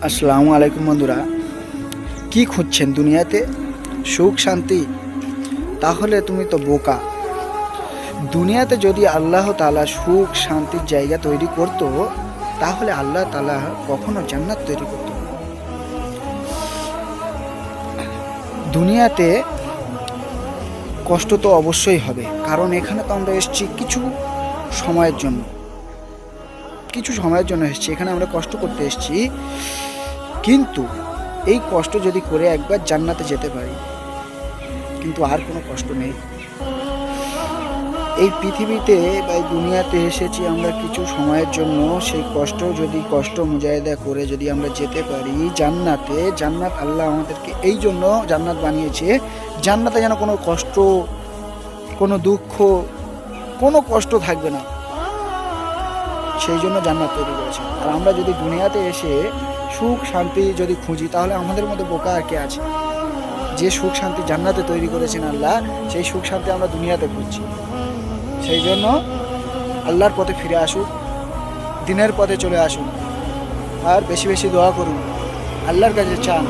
আসসালামু আলাইকুম বন্ধুরা, কি খুঁজছেন দুনিয়াতে? সুখ শান্তি? তাহলে তুমি তো বোকা। দুনিয়াতে যদি আল্লাহ তাআলা সুখ শান্তির জায়গা তৈরি করত, তাহলে আল্লাহ তাআলা কখনো জান্নাত তৈরি করত না। দুনিয়াতে কষ্ট তো অবশ্যই হবে, কারণ এখানে তো আমরা এসেছি কিছু সময়ের জন্য এসেছি। এখানে আমরা কষ্ট করতে এসেছি, কিন্তু এই কষ্ট যদি করে একবার জান্নাতে যেতে পারি, কিন্তু আর কোনো কষ্ট নেই। এই পৃথিবীতে বা এই দুনিয়াতে এসেছি আমরা কিছু সময়ের জন্য। সেই কষ্ট মুজাহিদা করে যদি আমরা যেতে পারি জান্নাতে, জান্নাত আল্লাহ আমাদেরকে এই জন্য জান্নাত বানিয়েছে, জান্নাতে যেন কোনো কষ্ট, কোনো দুঃখ, কোনো কষ্ট থাকবে না, সেই জন্য জান্নাত তৈরি করেছে। আর আমরা যদি দুনিয়াতে এসে সুখ শান্তি যদি খুঁজি, তাহলে আমাদের মধ্যে বোকা আর কে আছে? যে সুখ শান্তি জান্নাতে তৈরি করেছেন আল্লাহ, সেই সুখ শান্তি আমরা দুনিয়াতে খুঁজছি। সেই জন্য আল্লাহর পথে ফিরে আসুন, দিনের পথে চলে আসুন, আর বেশি বেশি দোয়া করুন, আল্লাহর কাছে চান।